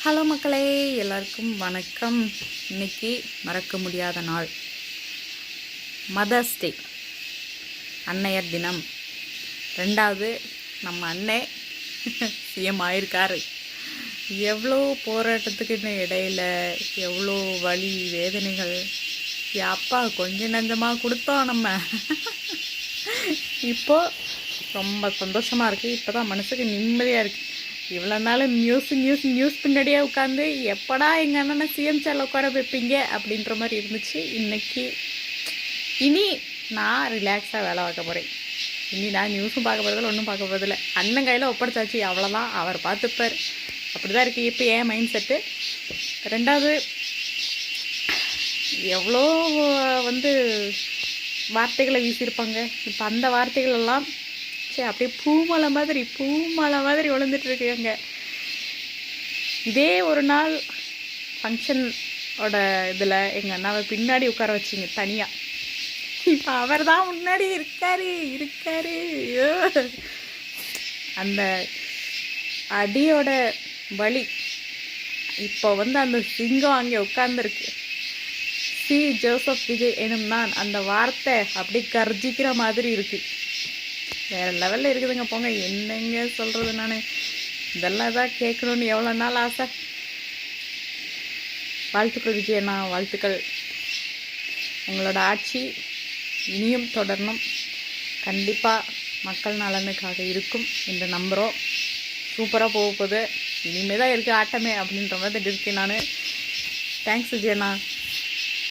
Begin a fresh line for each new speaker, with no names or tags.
Hello மக்களே, எல்லாருக்கும் வணக்கம். இன்னைக்கு மறக்க முடியாத நாள், மதர்ஸ் டே, அன்னையர் தினம். ரெண்டாவது, நம்ம அண்ணே சிஎம் ஆயிருக்காரு. எவ்வளோ போராட்டத்துக்கு இடையில எவ்வளோ வலி வேதனைகள் அப்பா கொஞ்சம் நஞ்சமாக கொடுத்தோம் நம்ம. இப்போ ரொம்ப சந்தோஷமாக இருக்குது. இப்போ தான் மனசுக்கு நிம்மதியாக இருக்குது. இவ்வளோ நாள் நியூஸ் பின்னாடியே உட்காந்து எப்படா எங்கள் அண்ணனை சிஎம் சேரில் உட்கார வைப்பீங்க அப்படின்ற மாதிரி இருந்துச்சு. இனி நான் ரிலாக்ஸாக வேலை பார்க்க போகிறேன். இனி நான் நியூஸும் பார்க்க போகிறதில்ல, ஒன்றும் பார்க்க போகிறதில்ல. அண்ணன் கையில் ஒப்படைச்சாச்சு, அவ்வளோதான், அவர் பார்த்துப்பார். அப்படி தான் இருக்குது இப்போ என் மைண்ட் செட்டு. ரெண்டாவது, எவ்வளோ வார்த்தைகளை வீசியிருப்பாங்க. இப்போ அந்த வார்த்தைகள் எல்லாம் சரி அப்படியே பூமலை மாதிரி விழுந்துட்டுருக்குங்க. இதே ஒரு நாள் ஃபங்க்ஷனோட இதில் எங்கள் அண்ணாவை பின்னாடி உட்கார வச்சிங்க தனியாக. இப்போ அவர் தான் முன்னாடி இருக்காரு. அந்த அடியோட வலி இப்போ அந்த சிங்கம் அங்கே உட்கார்ந்துருக்கு. சி ஜோசப் விஜய் எனும் நான், அந்த வார்த்தை அப்படி கர்ஜிக்கிற மாதிரி இருக்குது. வேறு லெவலில் இருக்குதுங்க. போங்க, என்னங்க சொல்கிறது நான். இதெல்லாம் தான் கேட்கணுன்னு எவ்வளோ நாள் ஆசை. வாழ்த்துக்கள் விஜயண்ணா, வாழ்த்துக்கள். உங்களோட ஆட்சி இனியும் தொடரணும். கண்டிப்பாக மக்கள் நலனுக்காக இருக்கும் என்று நம்புகிறோம். சூப்பராக போக போகுது. இனிமே தான் இருக்குது ஆட்டமே அப்படின்ற மாதிரி இருக்கேன் நான். தேங்க்ஸ் விஜயண்ணா.